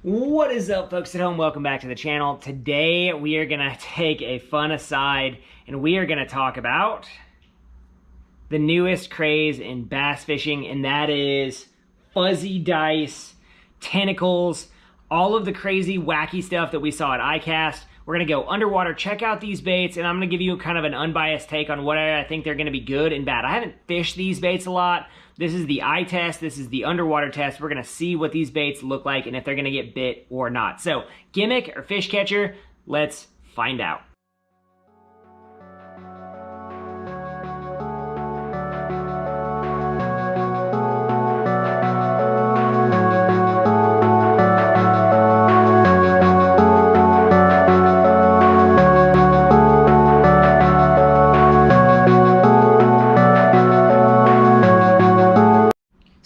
What is up, folks at home? Welcome back to the channel. Today we are gonna take a fun aside and we are gonna talk about the newest craze in bass fishing, and that is fuzzy dice, tentacles, all of the crazy wacky stuff that we saw at iCast. We're gonna go underwater, check out these baits, and I'm gonna give you kind of an unbiased take on what I think they're gonna be good and bad. I haven't fished these baits a lot. This is the eye test, this is the underwater test. We're gonna see what these baits look like and if they're gonna get bit or not. So, gimmick or fish catcher, let's find out.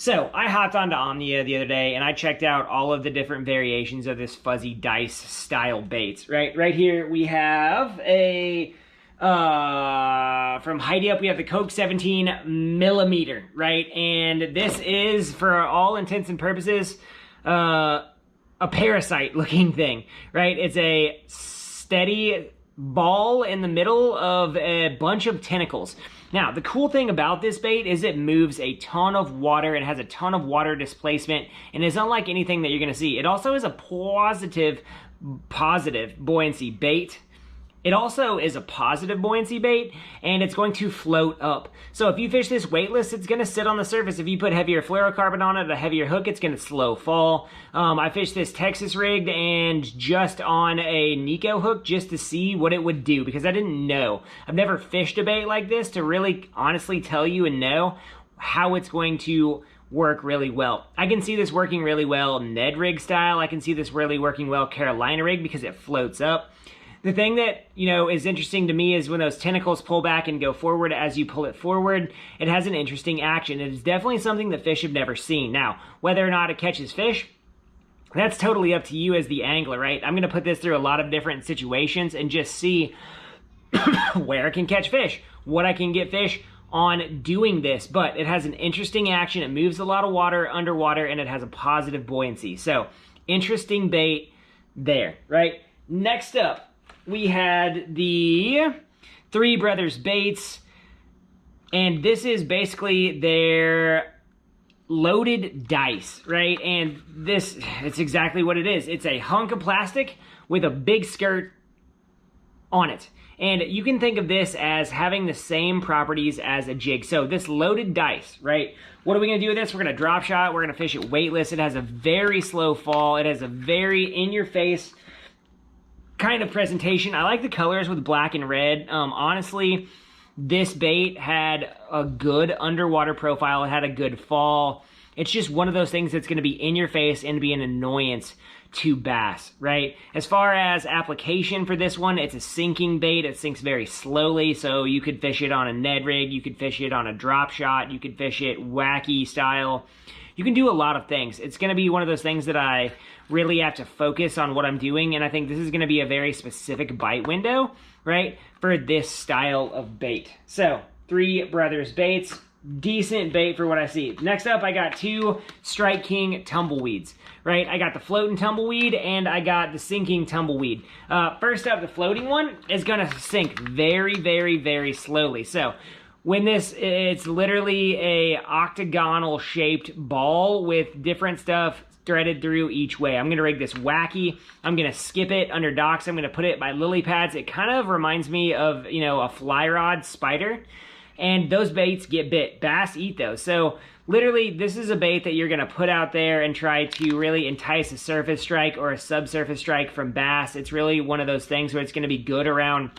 So I hopped onto Omnia the other day and I checked out all of the different variations of this fuzzy dice style baits. Right here we have a from Heidi Up we have the Coke 17 millimeter, right? And this is, for all intents and purposes, a parasite looking thing, right? It's a steady ball in the middle of a bunch of tentacles. Now, the cool thing about this bait is it moves a ton of water and has a ton of water displacement and is unlike anything that you're going to see. It also is a positive buoyancy bait. It also is a positive buoyancy bait, and it's going to float up. So if you fish this weightless, it's going to sit on the surface. If you put heavier fluorocarbon on it, a heavier hook, it's going to slow fall. I fished this Texas rigged and just on a Nico hook just to see what it would do, because I didn't know. I've never fished a bait like this to really honestly tell you and know how it's going to work really well. I can see this working really well Ned rig style. I can see this really working well Carolina rig because it floats up. The thing that, is interesting to me is when those tentacles pull back and go forward as you pull it forward, it has an interesting action. It is definitely something that fish have never seen. Now, whether or not it catches fish, that's totally up to you as the angler, right? I'm going to put this through a lot of different situations and just see where it can catch fish, what I can get fish on doing this. But it has an interesting action. It moves a lot of water underwater, and it has a positive buoyancy. So, interesting bait there, right? Next up, we had the Three Brothers baits, and this is basically their loaded dice, right? And it's exactly what it is. It's a hunk of plastic with a big skirt on it. And you can think of this as having the same properties as a jig. So this loaded dice, right? What are we gonna do with this? We're gonna drop shot, we're gonna fish it weightless. It has a very slow fall. It has a very in-your-face kind of presentation. I like the colors with black and red. Honestly, this bait had a good underwater profile. It had a good fall. It's just one of those things that's going to be in your face and be an annoyance to bass, right? As far as application for this one, it's a sinking bait. It sinks very slowly, so you could fish it on a Ned rig, you could fish it on a drop shot, you could fish it wacky style. You can do a lot of things. It's going to be one of those things that I really have to focus on what I'm doing, and I think this is going to be a very specific bite window, right, for this style of bait. So, Three Brothers baits, decent bait for what I see. Next up, I got two Strike King tumbleweeds, right? I got the floating tumbleweed and I got the sinking tumbleweed. First up, the floating one is going to sink very, very, very slowly. So, when it's literally a octagonal shaped ball with different stuff threaded through each way. I'm going to rig this wacky. I'm going to skip it under docks. I'm going to put it by lily pads. It kind of reminds me of, a fly rod spider. And those baits get bit. Bass eat those. So literally, this is a bait that you're going to put out there and try to really entice a surface strike or a subsurface strike from bass. It's really one of those things where it's going to be good around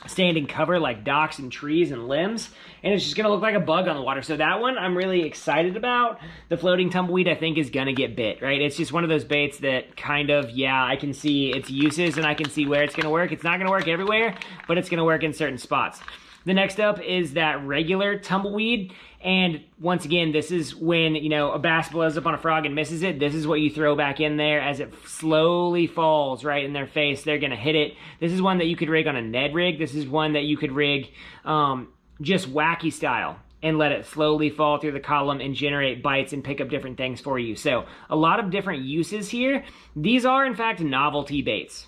standing cover like docks and trees and limbs, and it's just gonna look like a bug on the water. So that one I'm really excited about. The floating tumbleweed I think is gonna get bit, right? It's just one of those baits that kind of, I can see its uses and I can see where it's gonna work. It's not gonna work everywhere, but it's gonna work in certain spots. The next up is that regular tumbleweed, and once again, this is when, a bass blows up on a frog and misses it. This is what you throw back in there as it slowly falls right in their face. They're gonna hit it. This is one that you could rig on a Ned rig. This is one that you could rig just wacky style. and let it slowly fall through the column and generate bites and pick up different things for you. So a lot of different uses here. These are in fact novelty baits.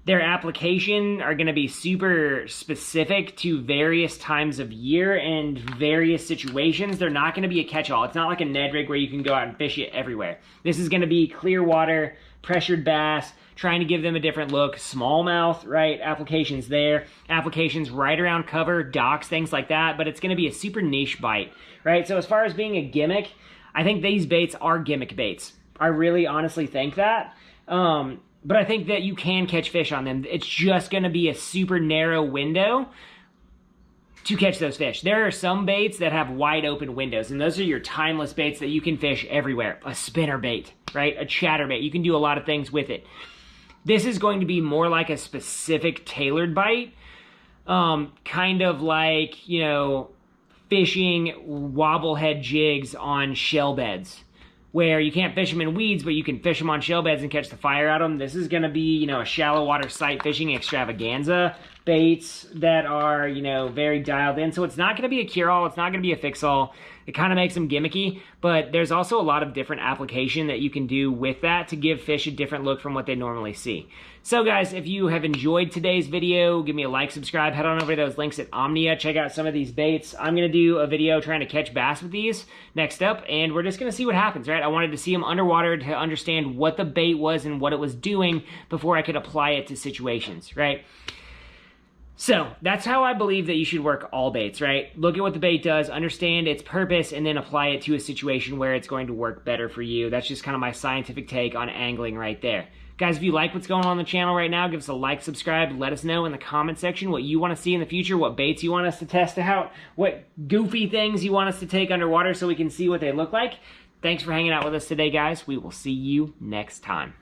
Their application are going to be super specific to various times of year and various situations. They're not going to be a catch-all. It's not like a Ned rig where you can go out and fish it everywhere. This is going to be clear water, pressured bass, trying to give them a different look, smallmouth, right? Applications there, applications right around cover, docks, things like that, but it's going to be a super niche bite, right? So as far as being a gimmick, I think these baits are gimmick baits. I really honestly think that. But I think that you can catch fish on them. It's just going to be a super narrow window to catch those fish. There are some baits that have wide open windows, and those are your timeless baits that you can fish everywhere. A spinner bait, right? A chatter bait. You can do a lot of things with it. This is going to be more like a specific tailored bite, kind of like, you know, fishing wobblehead jigs on shell beds, where you can't fish them in weeds, but you can fish them on shell beds and catch the fire out of them. This is going to be, you know, a shallow water sight fishing extravaganza baits that are, you know, very dialed in. So it's not going to be a cure-all. It's not going to be a fix-all. It kind of makes them gimmicky, but there's also a lot of different application that you can do with that to give fish a different look from what they normally see. So guys, if you have enjoyed today's video, give me a like, subscribe, head on over to those links at Omnia, check out some of these baits. I'm going to do a video trying to catch bass with these next up, and we're just going to see what happens, right? I wanted to see them underwater to understand what the bait was and what it was doing before I could apply it to situations, right? So that's how I believe that you should work all baits, right? Look at what the bait does, understand its purpose, and then apply it to a situation where it's going to work better for you. That's just kind of my scientific take on angling right there. Guys, if you like what's going on the channel right now, give us a like, subscribe, let us know in the comment section what you want to see in the future, what baits you want us to test out, what goofy things you want us to take underwater so we can see what they look like. Thanks for hanging out with us today, guys. We will see you next time.